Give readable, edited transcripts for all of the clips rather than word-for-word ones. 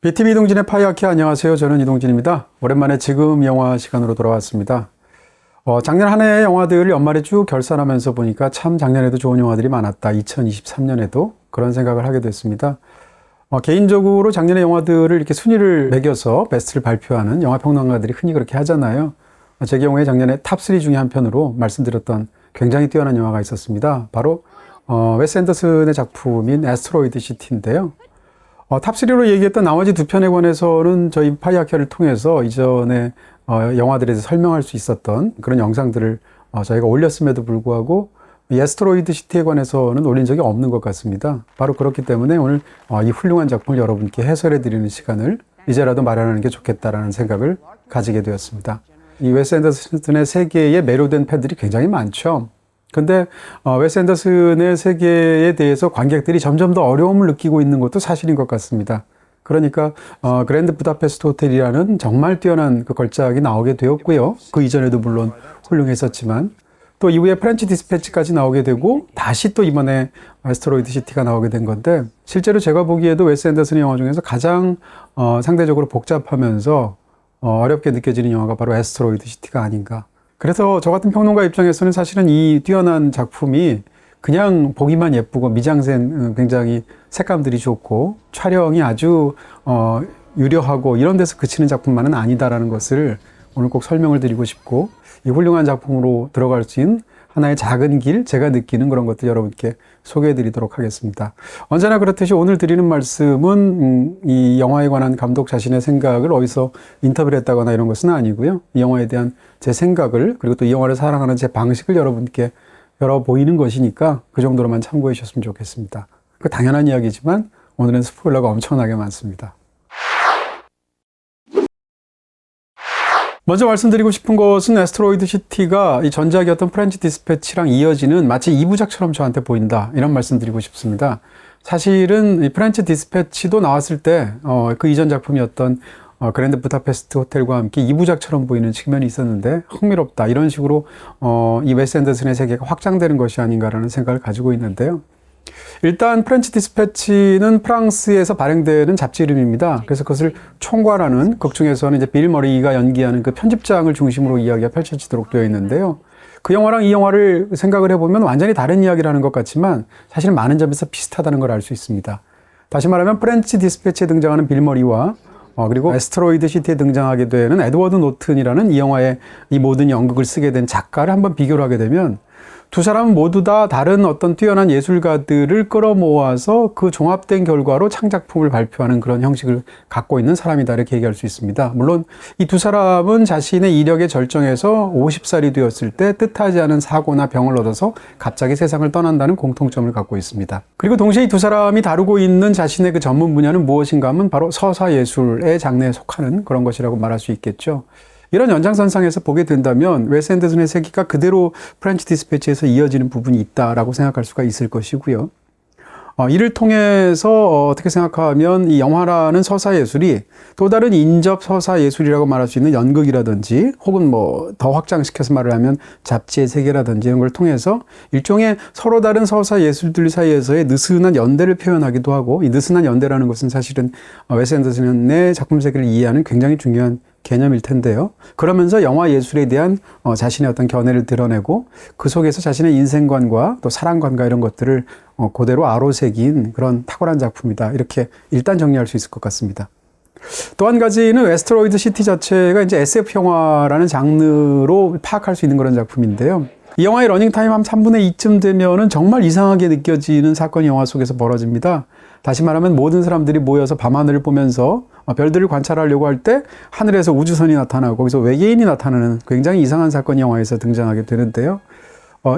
BTV 이동진의 파이아키 안녕하세요. 저는 이동진입니다. 오랜만에 지금 영화 시간으로 돌아왔습니다. 작년 한 해의 영화들을 연말에 쭉 결산하면서 보니까 참 작년에도 좋은 영화들이 많았다. 2023년에도 그런 생각을 하게 됐습니다. 개인적으로 작년의 영화들을 이렇게 순위를 매겨서 베스트를 발표하는 영화 평론가들이 흔히 그렇게 하잖아요. 제 경우에 작년에 탑3 중에 한 편으로 말씀드렸던 굉장히 뛰어난 영화가 있었습니다. 바로 웨스 앤더슨의 작품인 애스트로이드 시티인데요. 탑3로 얘기했던 나머지 두 편에 관해서는 저희 파이아키를 통해서 이전에 영화들에 대해서 설명할 수 있었던 그런 영상들을 저희가 올렸음에도 불구하고 이 애스트로이드 시티에 관해서는 올린 적이 없는 것 같습니다. 바로 그렇기 때문에 오늘 이 훌륭한 작품을 여러분께 해설해 드리는 시간을 이제라도 마련하는 게 좋겠다라는 생각을 가지게 되었습니다. 이 웨스 앤더슨의 세계에 매료된 팬들이 굉장히 많죠. 근데 웨스 앤더슨의 세계에 대해서 관객들이 점점 더 어려움을 느끼고 있는 것도 사실인 것 같습니다. 그러니까 그랜드 부다페스트 호텔이라는 정말 뛰어난 그 걸작이 나오게 되었고요. 그 이전에도 물론 훌륭했었지만 또 이후에 프렌치 디스패치까지 나오게 되고 다시 또 이번에 애스트로이드 시티가 나오게 된 건데, 실제로 제가 보기에도 웨스 앤더슨의 영화 중에서 가장 상대적으로 복잡하면서 어렵게 느껴지는 영화가 바로 애스트로이드 시티가 아닌가. 그래서 저 같은 평론가 입장에서는 사실은 이 뛰어난 작품이 그냥 보기만 예쁘고 미장센 굉장히 색감들이 좋고 촬영이 아주 유려하고 이런 데서 그치는 작품만은 아니다라는 것을 오늘 꼭 설명을 드리고 싶고, 이 훌륭한 작품으로 들어갈 수 있는 하나의 작은 길, 제가 느끼는 그런 것들 여러분께 소개해 드리도록 하겠습니다. 언제나 그렇듯이 오늘 드리는 말씀은 이 영화에 관한 감독 자신의 생각을 어디서 인터뷰를 했다거나 이런 것은 아니고요. 이 영화에 대한 제 생각을, 그리고 또 이 영화를 사랑하는 제 방식을 여러분께 열어 보이는 것이니까 그 정도로만 참고해 주셨으면 좋겠습니다. 그 당연한 이야기지만 오늘은 스포일러가 엄청나게 많습니다. 먼저 말씀드리고 싶은 것은 애스트로이드 시티가 이 전작이었던 프렌치 디스패치랑 이어지는 마치 2부작처럼 저한테 보인다, 이런 말씀 드리고 싶습니다. 사실은 이 프렌치 디스패치도 나왔을 때 그 이전 작품이었던 그랜드 부다페스트 호텔과 함께 2부작처럼 보이는 측면이 있었는데 흥미롭다, 이런 식으로 이 웨스 앤더슨의 세계가 확장되는 것이 아닌가라는 생각을 가지고 있는데요. 일단 프렌치 디스패치는 프랑스에서 발행되는 잡지 이름입니다. 그래서 그것을 총괄하는 극 중에서는 이제 빌 머리가 연기하는 그 편집장을 중심으로 이야기가 펼쳐지도록 되어 있는데요. 그 영화랑 이 영화를 생각을 해보면 완전히 다른 이야기라는 것 같지만 사실은 많은 점에서 비슷하다는 걸 알 수 있습니다. 다시 말하면 프렌치 디스패치에 등장하는 빌 머리와 그리고 애스트로이드 시티에 등장하게 되는 에드워드 노튼이라는 이 영화의 이 모든 연극을 쓰게 된 작가를 한번 비교를 하게 되면 두 사람은 모두 다 다른 어떤 뛰어난 예술가들을 끌어모아서 그 종합된 결과로 창작품을 발표하는 그런 형식을 갖고 있는 사람이다, 이렇게 얘기할 수 있습니다. 물론 이 두 사람은 자신의 이력의 절정에서 50살이 되었을 때 뜻하지 않은 사고나 병을 얻어서 갑자기 세상을 떠난다는 공통점을 갖고 있습니다. 그리고 동시에 이 두 사람이 다루고 있는 자신의 그 전문 분야는 무엇인가 하면 바로 서사예술의 장르에 속하는 그런 것이라고 말할 수 있겠죠. 이런 연장선상에서 보게 된다면 웨스 앤더슨의 세계가 그대로 프렌치 디스패치에서 이어지는 부분이 있다라고 생각할 수가 있을 것이고요. 이를 통해서 어떻게 생각하면 이 영화라는 서사예술이 또 다른 인접 서사예술이라고 말할 수 있는 연극이라든지 혹은 뭐 더 확장시켜서 말을 하면 잡지의 세계라든지 이런 걸 통해서 일종의 서로 다른 서사예술들 사이에서의 느슨한 연대를 표현하기도 하고, 이 느슨한 연대라는 것은 사실은 웨스 앤더슨의 작품 세계를 이해하는 굉장히 중요한 개념일 텐데요. 그러면서 영화 예술에 대한 자신의 어떤 견해를 드러내고 그 속에서 자신의 인생관과 또 사랑관과 이런 것들을 그대로 아로새긴 그런 탁월한 작품이다, 이렇게 일단 정리할 수 있을 것 같습니다. 또 한 가지는 애스트로이드 시티 자체가 이제 SF 영화라는 장르로 파악할 수 있는 그런 작품인데요. 이 영화의 러닝타임 한 3분의 2쯤 되면은 정말 이상하게 느껴지는 사건이 영화 속에서 벌어집니다. 다시 말하면 모든 사람들이 모여서 밤하늘을 보면서 별들을 관찰하려고 할 때 하늘에서 우주선이 나타나고 거기서 외계인이 나타나는 굉장히 이상한 사건이 영화에서 등장하게 되는데요.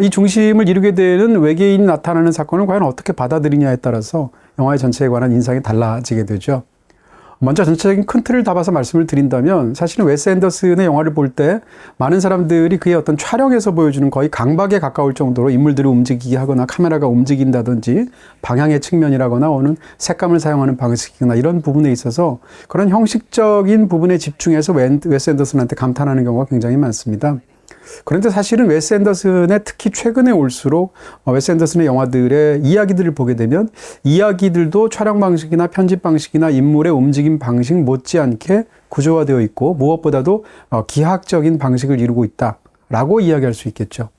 이 중심을 이루게 되는 외계인이 나타나는 사건을 과연 어떻게 받아들이냐에 따라서 영화의 전체에 관한 인상이 달라지게 되죠. 먼저 전체적인 큰 틀을 잡아서 말씀을 드린다면 사실은 웨스 앤더슨의 영화를 볼 때 많은 사람들이 그의 어떤 촬영에서 보여주는 거의 강박에 가까울 정도로 인물들을 움직이게 하거나 카메라가 움직인다든지 방향의 측면이라거나 오는 색감을 사용하는 방식이나 이런 부분에 있어서 그런 형식적인 부분에 집중해서 웨스 앤더슨한테 감탄하는 경우가 굉장히 많습니다. 그런데 사실은 웨스 앤더슨의 특히 최근에 올수록 웨스 앤더슨의 영화들의 이야기들을 보게 되면 이야기들도 촬영 방식이나 편집 방식이나 인물의 움직임 방식 못지않게 구조화되어 있고 무엇보다도 기하학적인 방식을 이루고 있다라고 이야기할 수 있겠죠.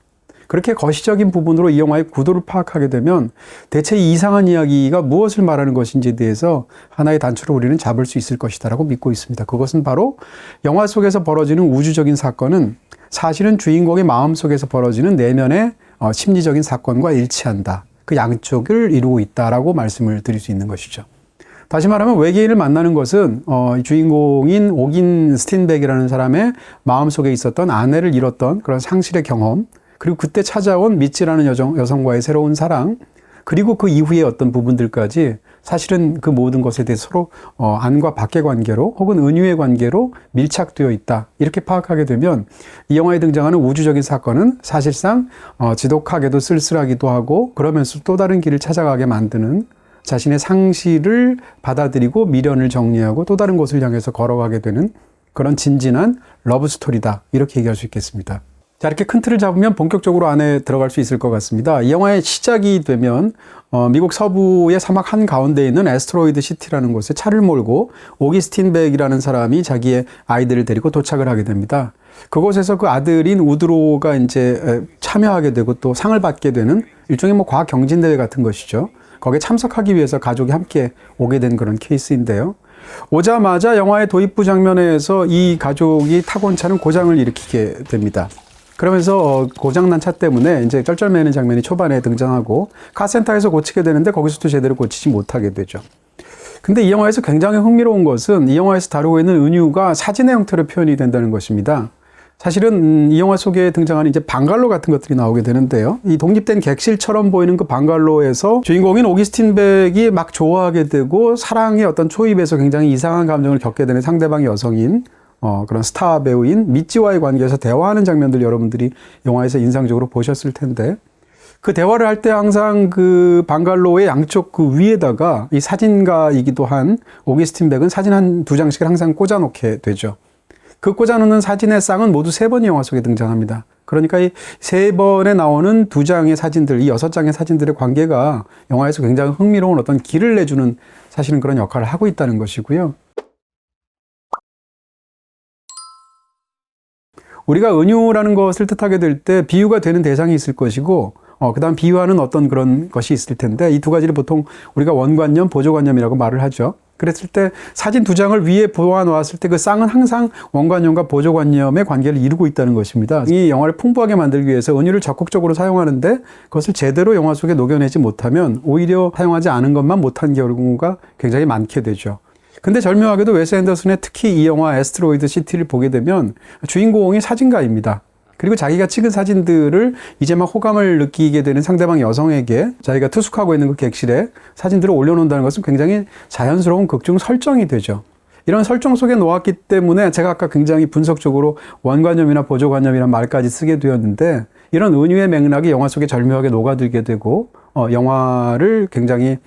그렇게 거시적인 부분으로 이 영화의 구도를 파악하게 되면 대체 이 이상한 이야기가 무엇을 말하는 것인지에 대해서 하나의 단초를 우리는 잡을 수 있을 것이다라고 믿고 있습니다. 그것은 바로 영화 속에서 벌어지는 우주적인 사건은 사실은 주인공의 마음속에서 벌어지는 내면의 심리적인 사건과 일치한다. 그 양쪽을 이루고 있다라고 말씀을 드릴 수 있는 것이죠. 다시 말하면 외계인을 만나는 것은 주인공인 오긴 스틴백이라는 사람의 마음속에 있었던 아내를 잃었던 그런 상실의 경험, 그리고 그때 찾아온 미치라는 여성과의 새로운 사랑, 그리고 그 이후의 어떤 부분들까지 사실은 그 모든 것에 대해서 서로 안과 밖의 관계로 혹은 은유의 관계로 밀착되어 있다. 이렇게 파악하게 되면 이 영화에 등장하는 우주적인 사건은 사실상 지독하게도 쓸쓸하기도 하고 그러면서 또 다른 길을 찾아가게 만드는 자신의 상실을 받아들이고 미련을 정리하고 또 다른 곳을 향해서 걸어가게 되는 그런 진진한 러브 스토리다. 이렇게 얘기할 수 있겠습니다. 자, 이렇게 큰 틀을 잡으면 본격적으로 안에 들어갈 수 있을 것 같습니다. 이 영화의 시작이 되면 미국 서부의 사막 한가운데 있는 애스트로이드 시티라는 곳에 차를 몰고 오기스틴 백이라는 사람이 자기의 아이들을 데리고 도착을 하게 됩니다. 그곳에서 그 아들인 우드로가 이제 참여하게 되고 또 상을 받게 되는 일종의 과학 경진대회 같은 것이죠. 거기에 참석하기 위해서 가족이 함께 오게 된 그런 케이스인데요. 오자마자 영화의 도입부 장면에서 이 가족이 타고 온 차는 고장을 일으키게 됩니다. 그러면서 고장난 차 때문에 이제 쩔쩔매는 장면이 초반에 등장하고 카센터에서 고치게 되는데 거기서도 제대로 고치지 못하게 되죠. 근데 이 영화에서 굉장히 흥미로운 것은 이 영화에서 다루고 있는 은유가 사진의 형태로 표현이 된다는 것입니다. 사실은 이 영화 속에 등장하는 이제 방갈로 같은 것들이 나오게 되는데요. 이 독립된 객실처럼 보이는 그 방갈로에서 주인공인 오기스틴 백이 막 좋아하게 되고 사랑의 어떤 초입에서 굉장히 이상한 감정을 겪게 되는 상대방 여성인 그런 스타 배우인 미찌와의 관계에서 대화하는 장면들 여러분들이 영화에서 인상적으로 보셨을 텐데 그 대화를 할 때 항상 그 방갈로의 양쪽 그 위에다가 이 사진가이기도 한 오기스틴 백은 사진 한 두 장씩을 항상 꽂아놓게 되죠. 그 꽂아놓는 사진의 쌍은 모두 3번이 영화 속에 등장합니다. 그러니까 이 3번에 나오는 2장의 사진들, 이 6장의 사진들의 관계가 영화에서 굉장히 흥미로운 어떤 길을 내주는 사실은 그런 역할을 하고 있다는 것이고요. 우리가 은유라는 것을 뜻하게 될 때 비유가 되는 대상이 있을 것이고 그 다음 비유하는 어떤 그런 것이 있을 텐데 이 두 가지를 보통 우리가 원관념, 보조관념이라고 말을 하죠. 그랬을 때 사진 2장을 위에 보아놓았을 때 그 쌍은 항상 원관념과 보조관념의 관계를 이루고 있다는 것입니다. 이 영화를 풍부하게 만들기 위해서 은유를 적극적으로 사용하는데 그것을 제대로 영화 속에 녹여내지 못하면 오히려 사용하지 않은 것만 못한 경우가 굉장히 많게 되죠. 근데 절묘하게도 웨스 앤더슨의 특히 이 영화 애스트로이드 시티를 보게 되면 주인공이 사진가입니다. 그리고 자기가 찍은 사진들을 이제 막 호감을 느끼게 되는 상대방 여성에게 자기가 투숙하고 있는 그 객실에 사진들을 올려놓는다는 것은 굉장히 자연스러운 극중 설정이 되죠. 이런 설정 속에 놓았기 때문에 제가 아까 굉장히 분석적으로 원관념이나 보조관념이라는 말까지 쓰게 되었는데 이런 은유의 맥락이 영화 속에 절묘하게 녹아들게 되고 영화를 굉장히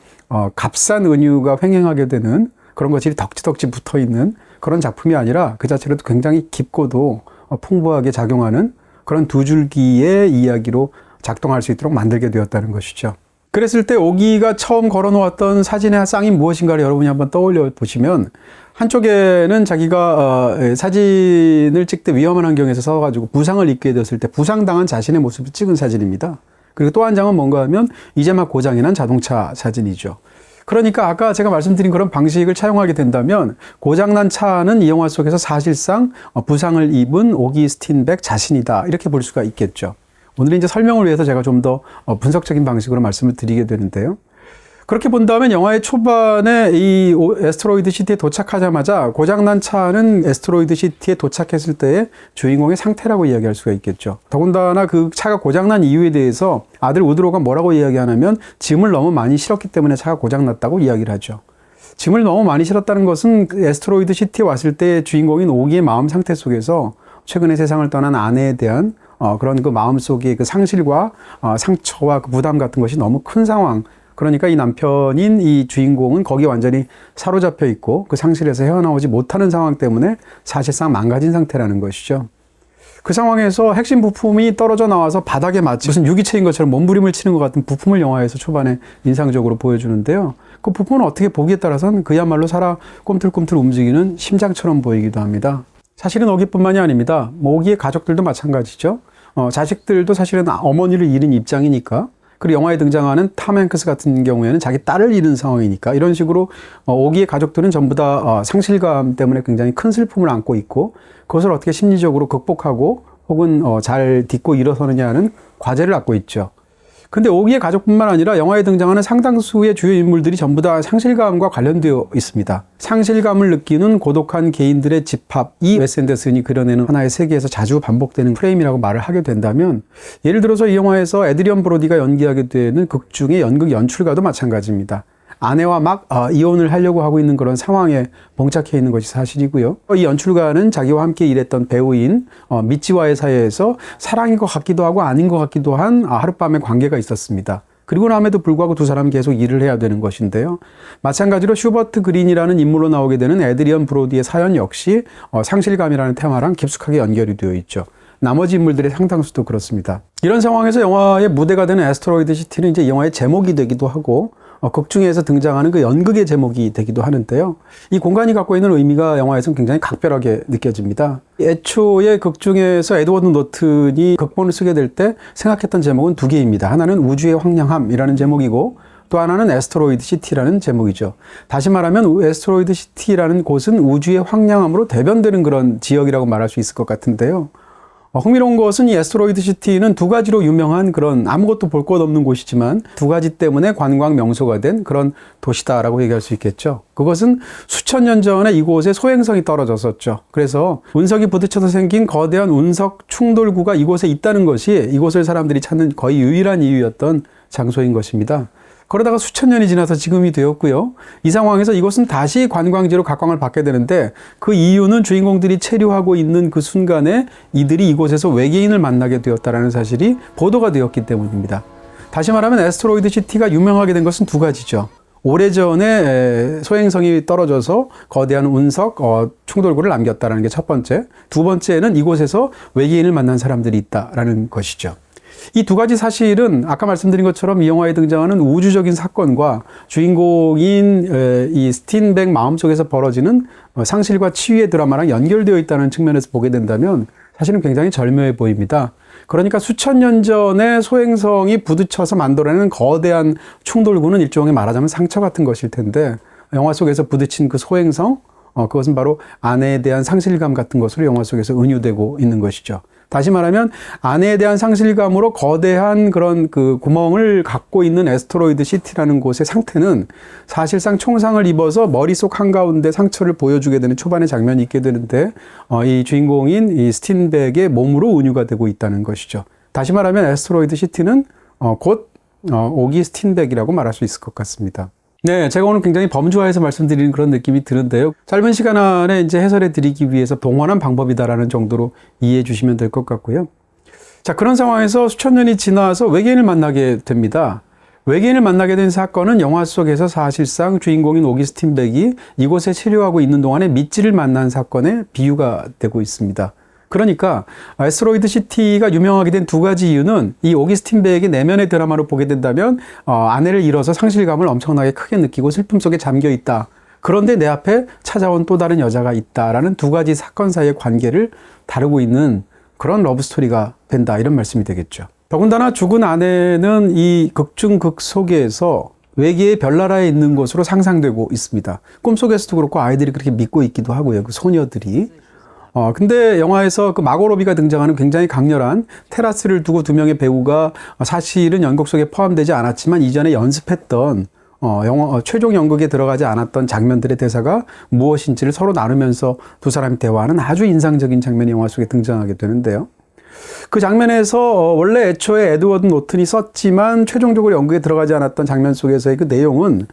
값싼 은유가 횡행하게 되는 그런 것들이 덕지덕지 붙어있는 그런 작품이 아니라 그 자체로도 굉장히 깊고도 풍부하게 작용하는 그런 두 줄기의 이야기로 작동할 수 있도록 만들게 되었다는 것이죠. 그랬을 때 오기가 처음 걸어놓았던 사진의 쌍이 무엇인가를 여러분이 한번 떠올려 보시면 한쪽에는 자기가 사진을 찍을 때 위험한 환경에서 서가지고 부상을 입게 됐을 때 부상당한 자신의 모습을 찍은 사진입니다. 그리고 또 한 장은 뭔가 하면 이제 막 고장이 난 자동차 사진이죠. 그러니까 아까 제가 말씀드린 그런 방식을 차용하게 된다면 고장난 차는 이 영화 속에서 사실상 부상을 입은 오기스틴 백 자신이다 이렇게 볼 수가 있겠죠. 오늘 이제 설명을 위해서 제가 좀 더 분석적인 방식으로 말씀을 드리게 되는데요. 그렇게 본다면 영화의 초반에 이 애스트로이드 시티에 도착하자마자 고장난 차는 애스트로이드 시티에 도착했을 때의 주인공의 상태라고 이야기할 수가 있겠죠. 더군다나 그 차가 고장난 이유에 대해서 아들 우드로가 뭐라고 이야기하냐면 짐을 너무 많이 실었기 때문에 차가 고장났다고 이야기를 하죠. 짐을 너무 많이 실었다는 것은 애스트로이드 시티에 왔을 때 주인공인 오기의 마음 상태 속에서 최근에 세상을 떠난 아내에 대한 그런 그 마음속의 그 상실과 상처와 그 부담 같은 것이 너무 큰 상황. 그러니까 이 남편인 이 주인공은 거기에 완전히 사로잡혀 있고 그 상실에서 헤어나오지 못하는 상황 때문에 사실상 망가진 상태라는 것이죠. 그 상황에서 핵심 부품이 떨어져 나와서 바닥에 마치 무슨 유기체인 것처럼 몸부림을 치는 것 같은 부품을 영화에서 초반에 인상적으로 보여주는데요. 그 부품은 어떻게 보기에 따라서는 그야말로 살아 꿈틀꿈틀 움직이는 심장처럼 보이기도 합니다. 사실은 오기뿐만이 아닙니다. 오기의 가족들도 마찬가지죠. 자식들도 사실은 어머니를 잃은 입장이니까, 그리고 영화에 등장하는 탐 행크스 같은 경우에는 자기 딸을 잃은 상황이니까, 이런 식으로 오기의 가족들은 전부 다 상실감 때문에 굉장히 큰 슬픔을 안고 있고, 그것을 어떻게 심리적으로 극복하고 혹은 잘 딛고 일어서느냐 하는 과제를 안고 있죠. 근데 오기의 가족뿐만 아니라 영화에 등장하는 상당수의 주요 인물들이 전부 다 상실감과 관련되어 있습니다. 상실감을 느끼는 고독한 개인들의 집합, 이 웨스 앤더슨이 그려내는 하나의 세계에서 자주 반복되는 프레임이라고 말을 하게 된다면, 예를 들어서 이 영화에서 에드리언 브로디가 연기하게 되는 극 중의 연극 연출가도 마찬가지입니다. 아내와 막 이혼을 하려고 하고 있는 그런 상황에 봉착해 있는 것이 사실이고요. 이 연출가는 자기와 함께 일했던 배우인 미치와의 사이에서 사랑인 것 같기도 하고 아닌 것 같기도 한 하룻밤의 관계가 있었습니다. 그리고 남에도 불구하고 두 사람은 계속 일을 해야 되는 것인데요. 마찬가지로 슈버트 그린이라는 인물로 나오게 되는 에드리언 브로디의 사연 역시 상실감이라는 테마랑 깊숙하게 연결이 되어 있죠. 나머지 인물들의 상당수도 그렇습니다. 이런 상황에서 영화의 무대가 되는 애스트로이드 시티는 이제 영화의 제목이 되기도 하고, 극 중에서 등장하는 그 연극의 제목이 되기도 하는데요. 이 공간이 갖고 있는 의미가 영화에서는 굉장히 각별하게 느껴집니다. 애초에 극 중에서 에드워드 노튼이 극본을 쓰게 될 때 생각했던 제목은 두 개입니다. 하나는 우주의 황량함이라는 제목이고, 또 하나는 애스트로이드 시티라는 제목이죠. 다시 말하면 애스트로이드 시티라는 곳은 우주의 황량함으로 대변되는 그런 지역이라고 말할 수 있을 것 같은데요. 흥미로운 것은 이 애스트로이드 시티는 두 가지로 유명한 그런 아무것도 볼 것 없는 곳이지만 두 가지 때문에 관광 명소가 된 그런 도시다라고 얘기할 수 있겠죠. 그것은 수천 년 전에 이곳에 소행성이 떨어졌었죠. 그래서 운석이 부딪혀서 생긴 거대한 운석 충돌구가 이곳에 있다는 것이 이곳을 사람들이 찾는 거의 유일한 이유였던 장소인 것입니다. 그러다가 수천 년이 지나서 지금이 되었고요. 이 상황에서 이곳은 다시 관광지로 각광을 받게 되는데, 그 이유는 주인공들이 체류하고 있는 그 순간에 이들이 이곳에서 외계인을 만나게 되었다는 사실이 보도가 되었기 때문입니다. 다시 말하면 애스트로이드 시티가 유명하게 된 것은 두 가지죠. 오래전에 소행성이 떨어져서 거대한 운석 충돌구를 남겼다는 게 첫 번째. 두 번째는 이곳에서 외계인을 만난 사람들이 있다라는 것이죠. 이 두 가지 사실은 아까 말씀드린 것처럼 이 영화에 등장하는 우주적인 사건과 주인공인 이 스틴백 마음속에서 벌어지는 상실과 치유의 드라마랑 연결되어 있다는 측면에서 보게 된다면 사실은 굉장히 절묘해 보입니다. 그러니까 수천 년 전에 소행성이 부딪혀서 만들어내는 거대한 충돌구는 일종의 말하자면 상처 같은 것일 텐데, 영화 속에서 부딪힌 그 소행성, 그것은 바로 아내에 대한 상실감 같은 것으로 영화 속에서 은유되고 있는 것이죠. 다시 말하면 아내에 대한 상실감으로 거대한 그런 그 구멍을 갖고 있는 애스트로이드 시티라는 곳의 상태는 사실상 총상을 입어서 머릿속 한가운데 상처를 보여주게 되는 초반의 장면이 있게 되는데, 이 주인공인 이 스틴백의 몸으로 은유가 되고 있다는 것이죠. 다시 말하면 애스트로이드 시티는 곧 오기 스틴백이라고 말할 수 있을 것 같습니다. 네, 제가 오늘 굉장히 범주화해서 말씀드리는 그런 느낌이 드는데요. 짧은 시간 안에 이제 해설해 드리기 위해서 동원한 방법이다라는 정도로 이해해 주시면 될 것 같고요. 자, 그런 상황에서 수천 년이 지나서 외계인을 만나게 됩니다. 외계인을 만나게 된 사건은 영화 속에서 사실상 주인공인 오기스틴 백이 이곳에 체류하고 있는 동안에 미찌를 만난 사건의 비유가 되고 있습니다. 그러니까 애스트로이드 시티가 유명하게 된 두 가지 이유는 이 오기스틴 백의 내면의 드라마로 보게 된다면 아내를 잃어서 상실감을 엄청나게 크게 느끼고 슬픔 속에 잠겨 있다. 그런데 내 앞에 찾아온 또 다른 여자가 있다라는 두 가지 사건 사이의 관계를 다루고 있는 그런 러브스토리가 된다, 이런 말씀이 되겠죠. 더군다나 죽은 아내는 이 극중극 속에서 외계의 별나라에 있는 것으로 상상되고 있습니다. 꿈속에서도 그렇고 아이들이 그렇게 믿고 있기도 하고요. 그 소녀들이. 근데 영화에서 그 마고 로비가 등장하는 굉장히 강렬한 테라스를 두고 두 명의 배우가 사실은 연극 속에 포함되지 않았지만 이전에 연습했던 영화 최종 연극에 들어가지 않았던 장면들의 대사가 무엇인지를 서로 나누면서 두 사람이 대화하는 아주 인상적인 장면이 영화 속에 등장하게 되는데요. 그 장면에서 원래 애초에 에드워드 노튼이 썼지만 최종적으로 연극에 들어가지 않았던 장면 속에서의 그 내용은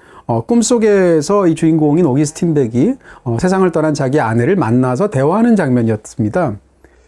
꿈속에서 이 주인공인 오기스틴 백이 세상을 떠난 자기 아내를 만나서 대화하는 장면이었습니다.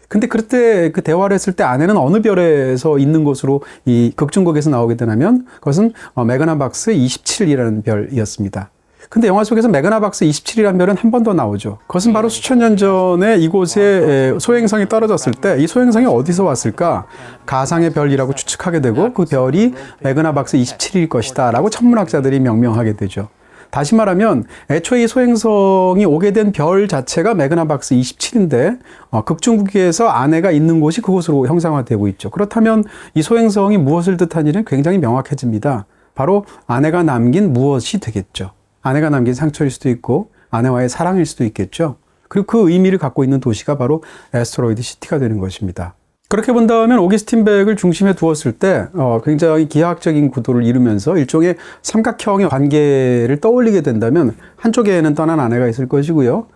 근데 그때 그 대화를 했을 때 아내는 어느 별에서 있는 것으로 이 극중극에서 나오게 되냐면 그것은 메가나 박스 27이라는 별이었습니다. 근데 영화 속에서 매그나박스 27이라는 별은 한 번 더 나오죠. 그것은 바로 수천 년 전에 이곳에 소행성이 떨어졌을 때 이 소행성이 어디서 왔을까? 가상의 별이라고 추측하게 되고 그 별이 매그나박스 27일 것이다 라고 천문학자들이 명명하게 되죠. 다시 말하면 애초에 이 소행성이 오게 된 별 자체가 매그나박스 27인데 극중국에서 안해가 있는 곳이 그곳으로 형상화되고 있죠. 그렇다면 이 소행성이 무엇을 뜻하는지는 굉장히 명확해집니다. 바로 아내가 남긴 무엇이 되겠죠. 아내가 남긴 상처일 수도 있고 아내와의 사랑일 수도 있겠죠. 그리고 그 의미를 갖고 있는 도시가 바로 애스트로이드 시티가 되는 것입니다. 그렇게 본다면 오기스틴 백을 중심에 두었을 때 굉장히 기하학적인 구도를 이루면서 일종의 삼각형의 관계를 떠올리게 된다면 한쪽에는 떠난 아내가 있을 것이고요.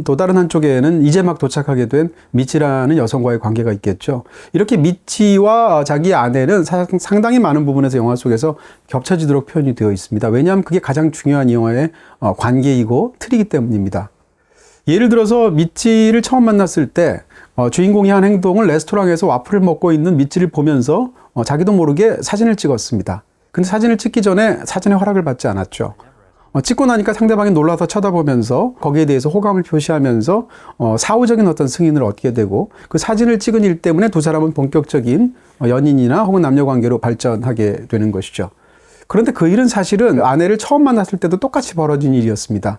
또 다른 한쪽에는 이제 막 도착하게 된 미치라는 여성과의 관계가 있겠죠. 이렇게 미치와 자기 아내는 상당히 많은 부분에서 영화 속에서 겹쳐지도록 표현이 되어 있습니다. 왜냐하면 그게 가장 중요한 이 영화의 관계이고 틀이기 때문입니다. 예를 들어서 미치를 처음 만났을 때 주인공이 한 행동을 레스토랑에서 와플을 먹고 있는 미치를 보면서 자기도 모르게 사진을 찍었습니다. 근데 사진을 찍기 전에 사진의 허락을 받지 않았죠. 찍고 나니까 상대방이 놀라서 쳐다보면서 거기에 대해서 호감을 표시하면서 사후적인 어떤 승인을 얻게 되고 그 사진을 찍은 일 때문에 두 사람은 본격적인 연인이나 혹은 남녀관계로 발전하게 되는 것이죠. 그런데 그 일은 사실은 아내를 처음 만났을 때도 똑같이 벌어진 일이었습니다.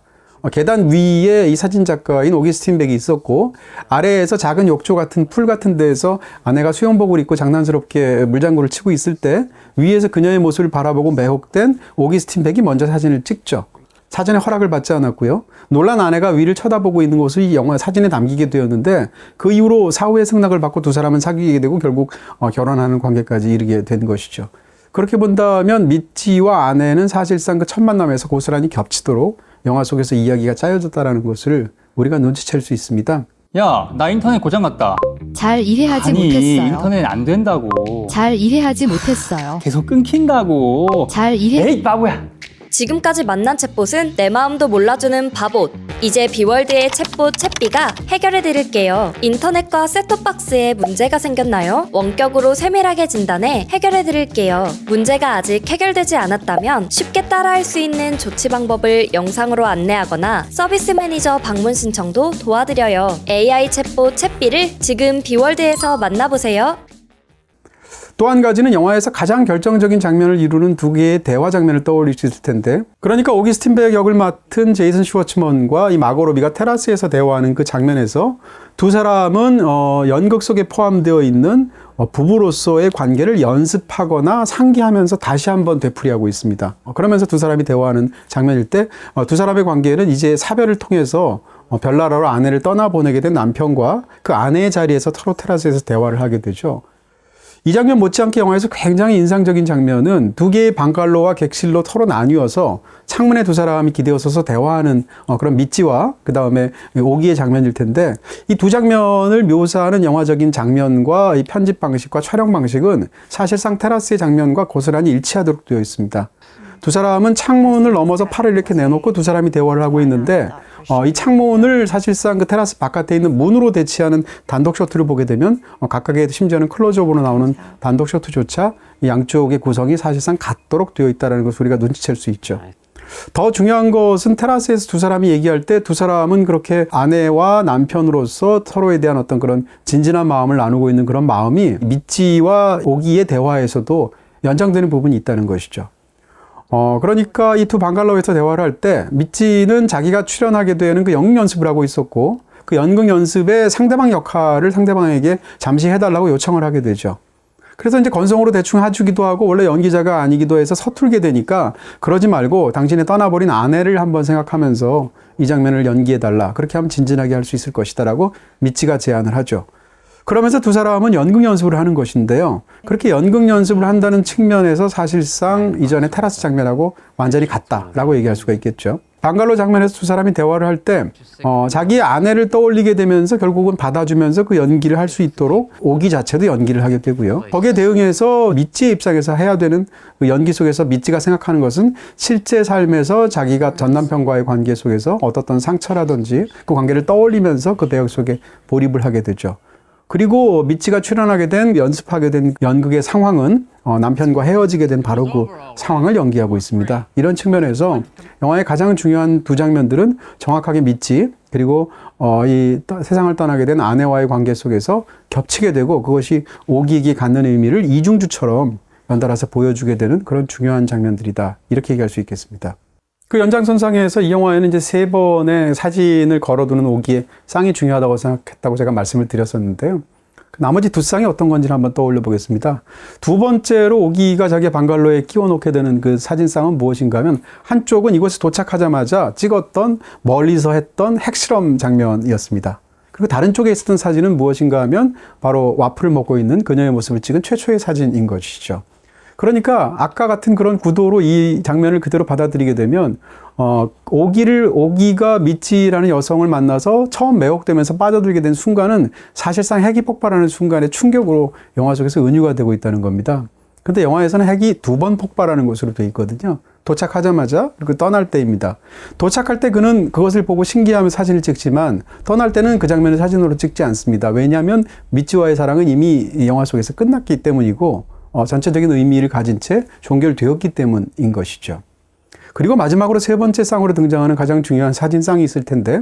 계단 위에 이 사진작가인 오기스틴 백이 있었고 아래에서 작은 욕조 같은 풀 같은 데에서 아내가 수영복을 입고 장난스럽게 물장구를 치고 있을 때 위에서 그녀의 모습을 바라보고 매혹된 오기스틴 백이 먼저 사진을 찍죠. 사진에 허락을 받지 않았고요. 놀란 아내가 위를 쳐다보고 있는 것을 이 영화 사진에 담기게 되었는데 그 이후로 사후의 승낙을 받고 두 사람은 사귀게 되고 결국 결혼하는 관계까지 이르게 된 것이죠. 그렇게 본다면 미치와 아내는 사실상 그 첫 만남에서 고스란히 겹치도록 영화 속에서 이야기가 짜여졌다는 것을 우리가 눈치챌 수 있습니다. 야, 나 인터넷 고장났다. 잘 이해하지 아니, 못했어요. 인터넷 안 된다고. 잘 이해하지 못했어요. 계속 끊긴다고. 잘 이해. 에이, 바보야. 지금까지 만난 챗봇은 내 마음도 몰라주는 바봇. 이제 비월드의 챗봇 챗비가 해결해드릴게요. 인터넷과 셋톱박스에 문제가 생겼나요? 원격으로 세밀하게 진단해 해결해드릴게요. 문제가 아직 해결되지 않았다면 쉽게 따라할 수 있는 조치 방법을 영상으로 안내하거나 서비스 매니저 방문 신청도 도와드려요. AI 챗봇 챗비를 지금 비월드에서 만나보세요. 또 한 가지는 영화에서 가장 결정적인 장면을 이루는 두 개의 대화 장면을 떠올릴 수 있을 텐데 그러니까 오기스틴 백 역을 맡은 제이슨 슈워츠먼과 이 마고 로비가 테라스에서 대화하는 그 장면에서 두 사람은 연극 속에 포함되어 있는 부부로서의 관계를 연습하거나 상기하면서 다시 한번 되풀이하고 있습니다. 그러면서 두 사람이 대화하는 장면일 때 두 사람의 관계는 이제 사별을 통해서 별나라로 아내를 떠나보내게 된 남편과 그 아내의 자리에서 서로 테라스에서 대화를 하게 되죠. 이 장면 못지않게 영화에서 굉장히 인상적인 장면은 두 개의 방갈로와 객실로 서로 나뉘어서 창문에 두 사람이 기대어 서서 대화하는 그런 미찌와 그 다음에 오기의 장면일 텐데 이 두 장면을 묘사하는 영화적인 장면과 이 편집 방식과 촬영 방식은 사실상 테라스의 장면과 고스란히 일치하도록 되어 있습니다. 두 사람은 창문을 넘어서 팔을 이렇게 내놓고 두 사람이 대화를 하고 있는데 이 창문을 사실상 그 테라스 바깥에 있는 문으로 대치하는 단독 셔트를 보게 되면 각각의 심지어는 클로즈업으로 나오는 단독 셔트조차 이 양쪽의 구성이 사실상 같도록 되어 있다는 것을 우리가 눈치챌 수 있죠. 더 중요한 것은 테라스에서 두 사람이 얘기할 때 두 사람은 그렇게 아내와 남편으로서 서로에 대한 어떤 그런 진진한 마음을 나누고 있는 그런 마음이 미찌와 오기의 대화에서도 연장되는 부분이 있다는 것이죠. 그러니까 이 두 방갈로에서 대화를 할 때 미찌는 자기가 출연하게 되는 그 연극 연습을 하고 있었고 그 연극 연습에 상대방 역할을 상대방에게 잠시 해달라고 요청을 하게 되죠. 그래서 이제 건성으로 대충 해주기도 하고 원래 연기자가 아니기도 해서 서툴게 되니까 그러지 말고 당신의 떠나버린 아내를 한번 생각하면서 이 장면을 연기해달라. 그렇게 하면 진진하게 할 수 있을 것이다 라고 미찌가 제안을 하죠. 그러면서 두 사람은 연극 연습을 하는 것인데요. 그렇게 연극 연습을 한다는 측면에서 사실상 이전의 테라스 장면하고 완전히 같다라고 얘기할 수가 있겠죠. 방갈로 장면에서 두 사람이 대화를 할 때 자기의 아내를 떠올리게 되면서 결국은 받아주면서 그 연기를 할 수 있도록 오기 자체도 연기를 하게 되고요. 거기에 대응해서 미찌의 입장에서 해야 되는 그 연기 속에서 미찌가 생각하는 것은 실제 삶에서 자기가 전 남편과의 관계 속에서 얻었던 상처라든지 그 관계를 떠올리면서 그 배역 속에 몰입을 하게 되죠. 그리고 미치가 출연하게 된 연습하게 된 연극의 상황은 남편과 헤어지게 된 바로 그 상황을 연기하고 있습니다. 이런 측면에서 영화의 가장 중요한 두 장면들은 정확하게 미치 그리고 세상을 떠나게 된 아내와의 관계 속에서 겹치게 되고 그것이 오기에게 갖는 의미를 이중주처럼 연달아서 보여주게 되는 그런 중요한 장면들이다. 이렇게 얘기할 수 있겠습니다. 그 연장선상에서 이 영화에는 이제 3번의 사진을 걸어두는 오기의 쌍이 중요하다고 생각했다고 제가 말씀을 드렸었는데요. 나머지 두 쌍이 어떤 건지를 한번 떠올려 보겠습니다. 두 번째로 오기가 자기 방갈로에 끼워놓게 되는 그 사진쌍은 무엇인가 하면 한쪽은 이곳에 도착하자마자 찍었던 멀리서 했던 핵실험 장면이었습니다. 그리고 다른 쪽에 있었던 사진은 무엇인가 하면 바로 와플을 먹고 있는 그녀의 모습을 찍은 최초의 사진인 것이죠. 그러니까 아까 같은 그런 구도로 이 장면을 그대로 받아들이게 되면 오기가 미치라는 여성을 만나서 처음 매혹되면서 빠져들게 된 순간은 사실상 핵이 폭발하는 순간의 충격으로 영화 속에서 은유가 되고 있다는 겁니다. 그런데 영화에서는 핵이 2번 폭발하는 것으로 되어 있거든요. 도착하자마자 그리고 떠날 때입니다. 도착할 때 그는 그것을 보고 신기하며 사진을 찍지만 떠날 때는 그 장면을 사진으로 찍지 않습니다. 왜냐하면 미치와의 사랑은 이미 영화 속에서 끝났기 때문이고 전체적인 의미를 가진 채 종결되었기 때문인 것이죠. 그리고 마지막으로 세 번째 쌍으로 등장하는 가장 중요한 사진쌍이 있을 텐데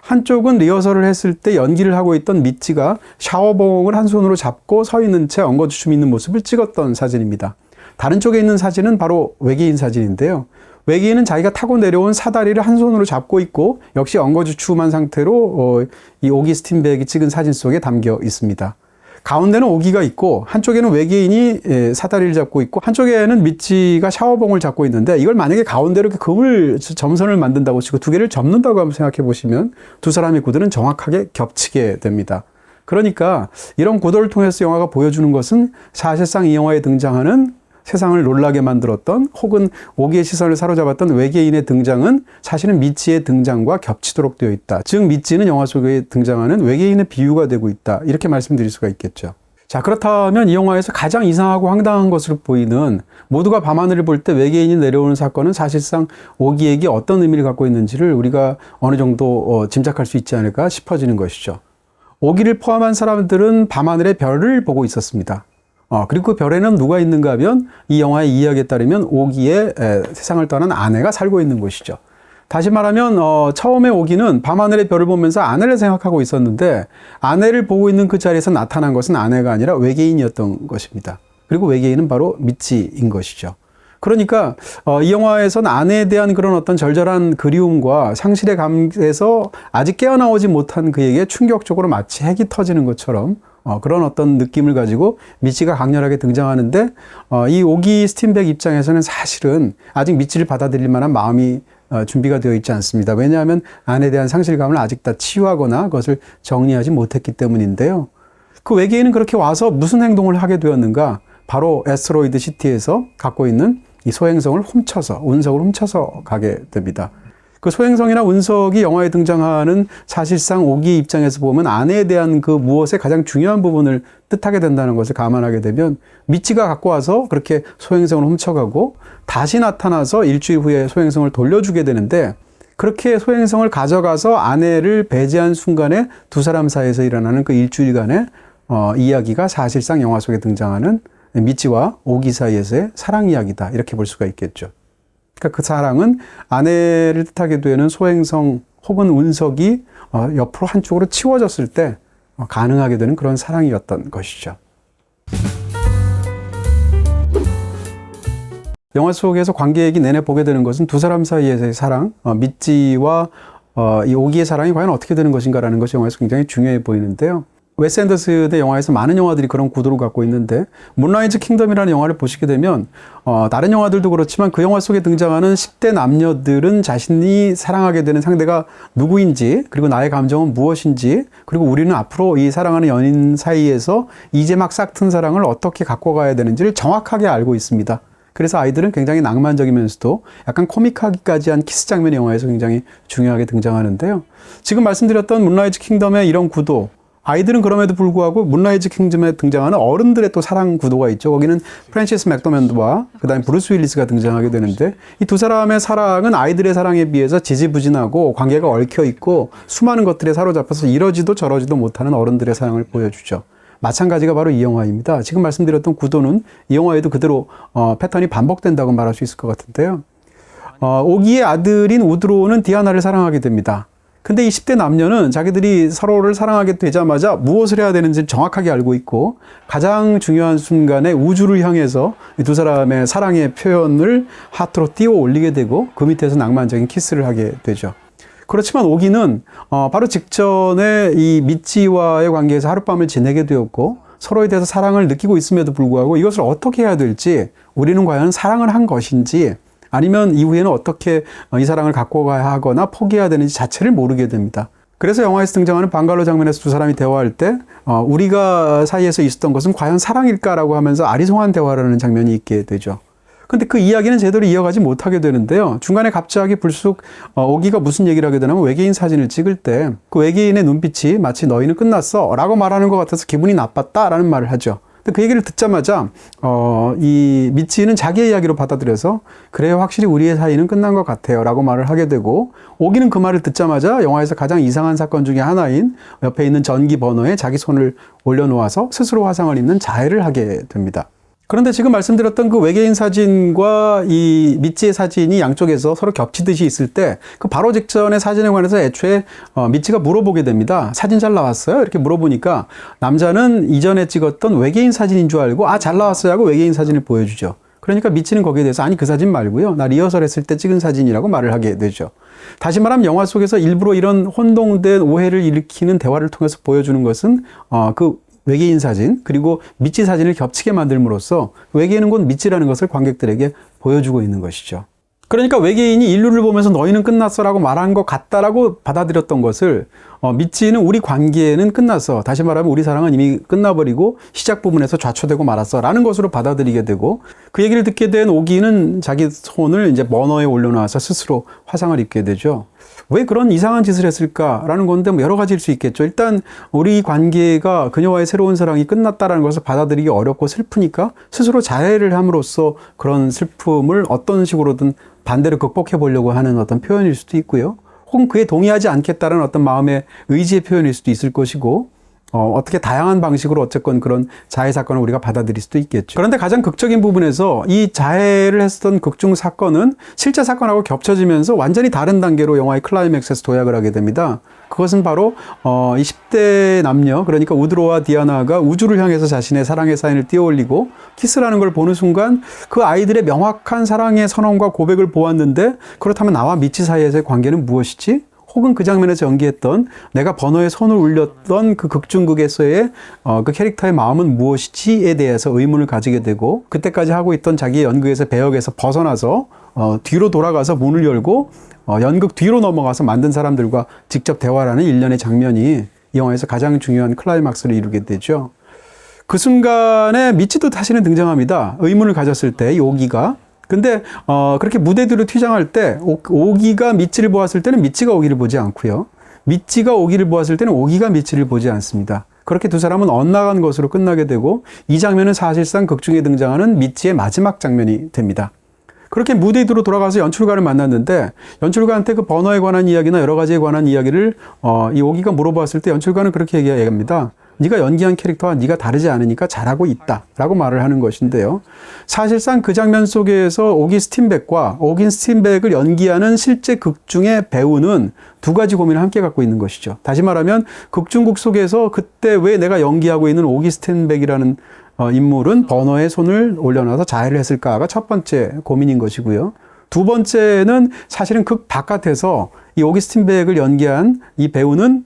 한쪽은 리허설을 했을 때 연기를 하고 있던 미치가 샤워봉을 한 손으로 잡고 서 있는 채 엉거주춤 있는 모습을 찍었던 사진입니다. 다른 쪽에 있는 사진은 바로 외계인 사진인데요. 외계인은 자기가 타고 내려온 사다리를 한 손으로 잡고 있고 역시 엉거주춤한 상태로 이 오기 스틴백이 찍은 사진 속에 담겨 있습니다. 가운데는 오기가 있고 한쪽에는 외계인이 사다리를 잡고 있고 한쪽에는 미치가 샤워봉을 잡고 있는데 이걸 만약에 가운데로 이렇게 그물 점선을 만든다고 치고 두 개를 접는다고 한번 생각해 보시면 두 사람의 구도는 정확하게 겹치게 됩니다. 그러니까 이런 구도를 통해서 영화가 보여주는 것은 사실상 이 영화에 등장하는 세상을 놀라게 만들었던 혹은 오기의 시선을 사로잡았던 외계인의 등장은 사실은 미치의 등장과 겹치도록 되어 있다. 즉 미치는 영화 속에 등장하는 외계인의 비유가 되고 있다. 이렇게 말씀드릴 수가 있겠죠. 자, 그렇다면 이 영화에서 가장 이상하고 황당한 것으로 보이는 모두가 밤하늘을 볼 때 외계인이 내려오는 사건은 사실상 오기에게 어떤 의미를 갖고 있는지를 우리가 어느 정도 짐작할 수 있지 않을까 싶어지는 것이죠. 오기를 포함한 사람들은 밤하늘의 별을 보고 있었습니다. 그리고 그 별에는 누가 있는가 하면 이 영화의 이야기에 따르면 오기의 세상을 떠난 아내가 살고 있는 곳이죠. 다시 말하면 처음에 오기는 밤하늘의 별을 보면서 아내를 생각하고 있었는데 아내를 보고 있는 그 자리에서 나타난 것은 아내가 아니라 외계인이었던 것입니다. 그리고 외계인은 바로 미치인 것이죠. 그러니까 이 영화에서는 아내에 대한 그런 어떤 절절한 그리움과 상실의 감에서 아직 깨어나오지 못한 그에게 충격적으로 마치 핵이 터지는 것처럼 그런 어떤 느낌을 가지고 미치가 강렬하게 등장하는데 이 오기 스틴백 입장에서는 사실은 아직 미치를 받아들일 만한 마음이 준비가 되어 있지 않습니다. 왜냐하면 아내에 대한 상실감을 아직 다 치유하거나 그것을 정리하지 못했기 때문인데요. 그 외계인은 그렇게 와서 무슨 행동을 하게 되었는가? 바로 애스트로이드 시티에서 갖고 있는 이 소행성을 운석을 훔쳐서 가게 됩니다. 그 소행성이나 운석이 영화에 등장하는 사실상 오기의 입장에서 보면 아내에 대한 그 무엇의 가장 중요한 부분을 뜻하게 된다는 것을 감안하게 되면 미치가 갖고 와서 그렇게 소행성을 훔쳐가고 다시 나타나서 일주일 후에 소행성을 돌려주게 되는데 그렇게 소행성을 가져가서 아내를 배제한 순간에 두 사람 사이에서 일어나는 그 일주일간의 이야기가 사실상 영화 속에 등장하는 미치와 오기 사이에서의 사랑 이야기다. 이렇게 볼 수가 있겠죠. 그러니까 그 사랑은 아내를 뜻하게 되는 소행성 혹은 운석이 옆으로 한쪽으로 치워졌을 때 가능하게 되는 그런 사랑이었던 것이죠. 영화 속에서 관객이 내내 보게 되는 것은 두 사람 사이에서의 사랑, 미치와 이 오기의 사랑이 과연 어떻게 되는 것인가라는 것이 영화에서 굉장히 중요해 보이는데요. 웨스 앤더슨의 영화에서 많은 영화들이 그런 구도를 갖고 있는데 문라이즈 킹덤이라는 영화를 보시게 되면 다른 영화들도 그렇지만 그 영화 속에 등장하는 10대 남녀들은 자신이 사랑하게 되는 상대가 누구인지 그리고 나의 감정은 무엇인지 그리고 우리는 앞으로 이 사랑하는 연인 사이에서 이제 막 싹튼 사랑을 어떻게 갖고 가야 되는지를 정확하게 알고 있습니다. 그래서 아이들은 굉장히 낭만적이면서도 약간 코믹하기까지 한 키스 장면이 영화에서 굉장히 중요하게 등장하는데요. 지금 말씀드렸던 문라이즈 킹덤의 이런 구도 아이들은 그럼에도 불구하고 문라이즈 킹덤에 등장하는 어른들의 또 사랑 구도가 있죠. 거기는 프랜시스 맥도맨드와 그다음에 브루스 윌리스가 등장하게 되는데 이 두 사람의 사랑은 아이들의 사랑에 비해서 지지부진하고 관계가 얽혀 있고 수많은 것들에 사로잡혀서 이러지도 저러지도 못하는 어른들의 사랑을 보여주죠. 마찬가지가 바로 이 영화입니다. 지금 말씀드렸던 구도는 이 영화에도 그대로 패턴이 반복된다고 말할 수 있을 것 같은데요. 오기의 아들인 우드로우는 디아나를 사랑하게 됩니다. 근데 이 10대 남녀는 자기들이 서로를 사랑하게 되자마자 무엇을 해야 되는지 정확하게 알고 있고 가장 중요한 순간에 우주를 향해서 이 두 사람의 사랑의 표현을 하트로 띄워 올리게 되고 그 밑에서 낭만적인 키스를 하게 되죠. 그렇지만 오기는 바로 직전에 이 미찌와의 관계에서 하룻밤을 지내게 되었고 서로에 대해서 사랑을 느끼고 있음에도 불구하고 이것을 어떻게 해야 될지 우리는 과연 사랑을 한 것인지 아니면 이후에는 어떻게 이 사랑을 갖고 가야 하거나 포기해야 되는지 자체를 모르게 됩니다. 그래서 영화에서 등장하는 방갈로 장면에서 두 사람이 대화할 때 우리가 사이에서 있었던 것은 과연 사랑일까라고 하면서 아리송한 대화를 하는 장면이 있게 되죠. 근데 그 이야기는 제대로 이어가지 못하게 되는데요. 중간에 갑자기 불쑥 오기가 무슨 얘기를 하게 되냐면 외계인 사진을 찍을 때 그 외계인의 눈빛이 마치 너희는 끝났어 라고 말하는 것 같아서 기분이 나빴다라는 말을 하죠. 근데 그 얘기를 듣자마자 이 미치는 자기의 이야기로 받아들여서 그래요, 확실히 우리의 사이는 끝난 것 같아요 라고 말을 하게 되고 오기는 그 말을 듣자마자 영화에서 가장 이상한 사건 중에 하나인 옆에 있는 전기 버너에 자기 손을 올려놓아서 스스로 화상을 입는 자해를 하게 됩니다. 그런데 지금 말씀드렸던 그 외계인 사진과 이 미찌의 사진이 양쪽에서 서로 겹치듯이 있을 때 그 바로 직전의 사진에 관해서 애초에 미찌가 물어보게 됩니다. 사진 잘 나왔어요? 이렇게 물어보니까 남자는 이전에 찍었던 외계인 사진인 줄 알고 잘 나왔어요 하고 외계인 사진을 보여주죠. 그러니까 미찌는 거기에 대해서 아니 그 사진 말고요. 나 리허설 했을 때 찍은 사진이라고 말을 하게 되죠. 다시 말하면 영화 속에서 일부러 이런 혼동된 오해를 일으키는 대화를 통해서 보여주는 것은 그 외계인 사진 그리고 미찌 사진을 겹치게 만들므로써 외계인은 곧 미찌라는 것을 관객들에게 보여주고 있는 것이죠. 그러니까 외계인이 인류를 보면서 너희는 끝났어라고 말한 것 같다라고 받아들였던 것을 미찌는 우리 관계는 끝났어. 다시 말하면 우리 사랑은 이미 끝나버리고 시작 부분에서 좌초되고 말았어 라는 것으로 받아들이게 되고 그 얘기를 듣게 된 오기는 자기 손을 이제 버너에 올려놔서 스스로 화상을 입게 되죠. 왜 그런 이상한 짓을 했을까라는 건데 뭐 여러 가지일 수 있겠죠. 일단 우리 관계가 그녀와의 새로운 사랑이 끝났다라는 것을 받아들이기 어렵고 슬프니까 스스로 자해를 함으로써 그런 슬픔을 어떤 식으로든 반대로 극복해 보려고 하는 어떤 표현일 수도 있고요. 혹은 그에 동의하지 않겠다는 어떤 마음의 의지의 표현일 수도 있을 것이고 어떻게 다양한 방식으로 어쨌건 그런 자해 사건을 우리가 받아들일 수도 있겠죠. 그런데 가장 극적인 부분에서 이 자해를 했었던 극중 사건은 실제 사건하고 겹쳐지면서 완전히 다른 단계로 영화의 클라이맥스에서 도약을 하게 됩니다. 그것은 바로 이 10대 남녀 그러니까 우드로와 디아나가 우주를 향해서 자신의 사랑의 사인을 띄워올리고 키스라는 걸 보는 순간 그 아이들의 명확한 사랑의 선언과 고백을 보았는데 그렇다면 나와 미치 사이에서의 관계는 무엇이지? 혹은 그 장면에서 연기했던 내가 버너에 손을 올렸던 그 극중극에서의 그 캐릭터의 마음은 무엇이지에 대해서 의문을 가지게 되고 그때까지 하고 있던 자기의 연극에서 배역에서 벗어나서 뒤로 돌아가서 문을 열고 연극 뒤로 넘어가서 만든 사람들과 직접 대화를 하는 일련의 장면이 이 영화에서 가장 중요한 클라이막스를 이루게 되죠. 그 순간에 미치도 다시는 등장합니다. 의문을 가졌을 때 이 오기가 근데 그렇게 무대 뒤로 퇴장할 때 오기가 미치를 보았을 때는 미치가 오기를 보지 않고요. 미치가 오기를 보았을 때는 오기가 미치를 보지 않습니다. 그렇게 두 사람은 엇나간 것으로 끝나게 되고 이 장면은 사실상 극중에 등장하는 미치의 마지막 장면이 됩니다. 그렇게 무대 뒤로 돌아가서 연출가를 만났는데 연출가한테 그 번호에 관한 이야기나 여러 가지에 관한 이야기를 이 오기가 물어봤을 때 연출가는 그렇게 얘기합니다. 네가 연기한 캐릭터와 네가 다르지 않으니까 잘하고 있다 라고 말을 하는 것인데요. 사실상 그 장면 속에서 오기 스틴백과 오긴 스틴백을 연기하는 실제 극중의 배우는 두 가지 고민을 함께 갖고 있는 것이죠. 다시 말하면 극중극 속에서 그때 왜 내가 연기하고 있는 오기 스틴백이라는 인물은 버너에 손을 올려놔서 자해를 했을까가 첫 번째 고민인 것이고요. 두 번째는 사실은 극 바깥에서 이 오기 스틴백을 연기한 이 배우는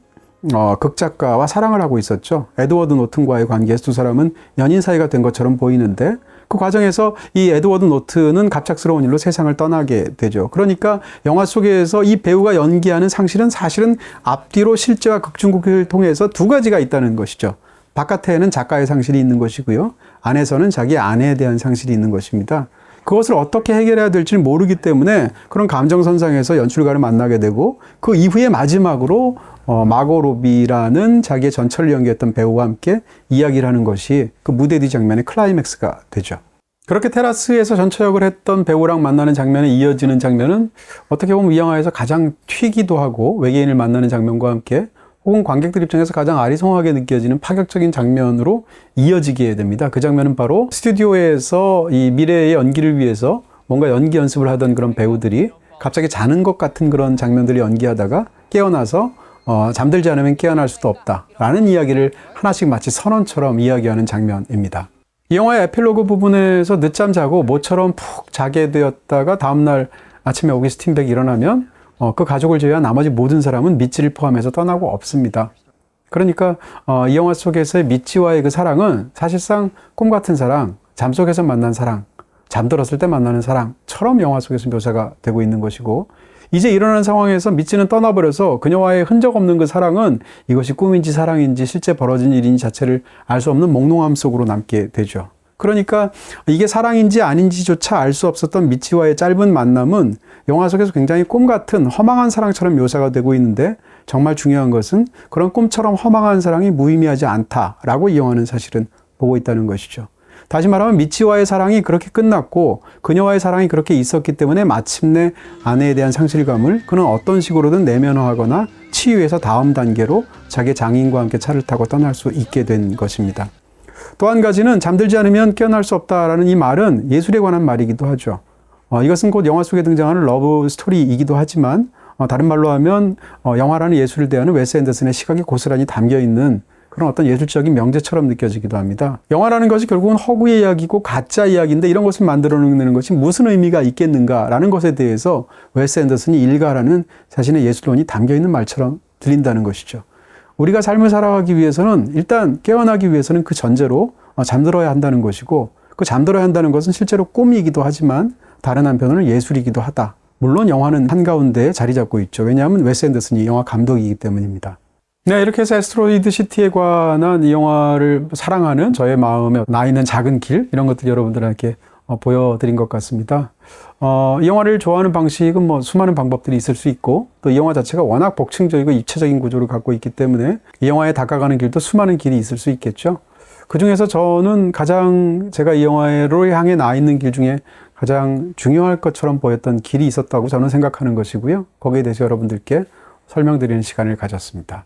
극작가와 사랑을 하고 있었죠. 에드워드 노튼과의 관계에서 두 사람은 연인 사이가 된 것처럼 보이는데 그 과정에서 이 에드워드 노튼은 갑작스러운 일로 세상을 떠나게 되죠. 그러니까 영화 속에서 이 배우가 연기하는 상실은 사실은 앞뒤로 실제와 극중극을 통해서 두 가지가 있다는 것이죠. 바깥에는 작가의 상실이 있는 것이고요. 안에서는 자기 아내에 대한 상실이 있는 것입니다. 그것을 어떻게 해결해야 될지 모르기 때문에 그런 감정선상에서 연출가를 만나게 되고 그 이후에 마지막으로 마고 로비라는 자기의 전철을 연기했던 배우와 함께 이야기를 하는 것이 그 무대 뒤 장면의 클라이맥스가 되죠. 그렇게 테라스에서 전처역을 했던 배우랑 만나는 장면에 이어지는 장면은 어떻게 보면 이 영화에서 가장 튀기도 하고 외계인을 만나는 장면과 함께 혹은 관객들 입장에서 가장 아리송하게 느껴지는 파격적인 장면으로 이어지게 됩니다. 그 장면은 바로 스튜디오에서 이 미래의 연기를 위해서 뭔가 연기 연습을 하던 그런 배우들이 갑자기 자는 것 같은 그런 장면들을 연기하다가 깨어나서 잠들지 않으면 깨어날 수도 없다라는 이야기를 하나씩 마치 선언처럼 이야기하는 장면입니다. 이 영화의 에필로그 부분에서 늦잠 자고 모처럼 푹 자게 되었다가 다음날 아침에 오기스틴 백이 일어나면 그 가족을 제외한 나머지 모든 사람은 미찌를 포함해서 떠나고 없습니다. 그러니까 이 영화 속에서의 미찌와의 그 사랑은 사실상 꿈 같은 사랑, 잠속에서 만난 사랑, 잠들었을 때 만나는 사랑처럼 영화 속에서 묘사가 되고 있는 것이고 이제 일어나는 상황에서 미찌는 떠나버려서 그녀와의 흔적 없는 그 사랑은 이것이 꿈인지 사랑인지 실제 벌어진 일인지 자체를 알 수 없는 몽롱함 속으로 남게 되죠. 그러니까 이게 사랑인지 아닌지조차 알 수 없었던 미찌와의 짧은 만남은 영화 속에서 굉장히 꿈 같은 허망한 사랑처럼 묘사가 되고 있는데 정말 중요한 것은 그런 꿈처럼 허망한 사랑이 무의미하지 않다라고 이 영화는 사실은 보고 있다는 것이죠. 다시 말하면 미치와의 사랑이 그렇게 끝났고 그녀와의 사랑이 그렇게 있었기 때문에 마침내 아내에 대한 상실감을 그는 어떤 식으로든 내면화하거나 치유해서 다음 단계로 자기 장인과 함께 차를 타고 떠날 수 있게 된 것입니다. 또 한 가지는 잠들지 않으면 깨어날 수 없다라는 이 말은 예술에 관한 말이기도 하죠. 이것은 곧 영화 속에 등장하는 러브 스토리이기도 하지만 다른 말로 하면 영화라는 예술을 대하는 웨스 앤더슨의 시각이 고스란히 담겨있는 그런 어떤 예술적인 명제처럼 느껴지기도 합니다. 영화라는 것이 결국은 허구의 이야기고 가짜 이야기인데 이런 것을 만들어내는 것이 무슨 의미가 있겠는가라는 것에 대해서 웨스 앤더슨이 일가라는 자신의 예술론이 담겨있는 말처럼 들린다는 것이죠. 우리가 삶을 살아가기 위해서는 일단 깨어나기 위해서는 그 전제로 잠들어야 한다는 것이고 그 잠들어야 한다는 것은 실제로 꿈이기도 하지만 다른 한편으로는 예술이기도 하다. 물론 영화는 한가운데에 자리 잡고 있죠. 왜냐하면 웨스 앤더슨이 영화 감독이기 때문입니다. 네, 이렇게 해서 애스트로이드 시티에 관한 이 영화를 사랑하는 저의 마음에 나 있는 작은 길 이런 것들 여러분들에게 보여드린 것 같습니다. 이 영화를 좋아하는 방식은 뭐 수많은 방법들이 있을 수 있고 또 이 영화 자체가 워낙 복층적이고 입체적인 구조를 갖고 있기 때문에 이 영화에 다가가는 길도 수많은 길이 있을 수 있겠죠. 그 중에서 저는 가장 제가 이 영화로 향해 나 있는 길 중에 가장 중요할 것처럼 보였던 길이 있었다고 저는 생각하는 것이고요. 거기에 대해서 여러분들께 설명드리는 시간을 가졌습니다.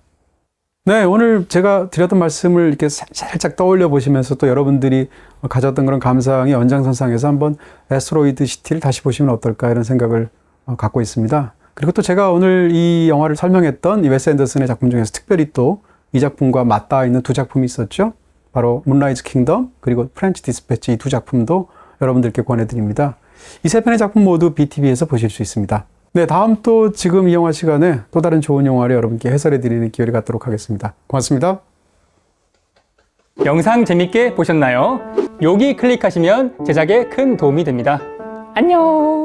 네, 오늘 제가 드렸던 말씀을 이렇게 살짝 떠올려 보시면서 또 여러분들이 가졌던 그런 감상의 연장선상에서 한번 애스트로이드 시티를 다시 보시면 어떨까 이런 생각을 갖고 있습니다. 그리고 또 제가 오늘 이 영화를 설명했던 이 웨스 앤더슨의 작품 중에서 특별히 또 이 작품과 맞닿아 있는 두 작품이 있었죠. 바로 문라이즈 킹덤 그리고 프렌치 디스패치 이 두 작품도 여러분들께 권해드립니다. 이 세 편의 작품 모두 BTV에서 보실 수 있습니다. 네, 다음 또 지금 이 영화 시간에 또 다른 좋은 영화를 여러분께 해설해드리는 기회를 갖도록 하겠습니다. 고맙습니다. 영상 재밌게 보셨나요? 여기 클릭하시면 제작에 큰 도움이 됩니다. 안녕!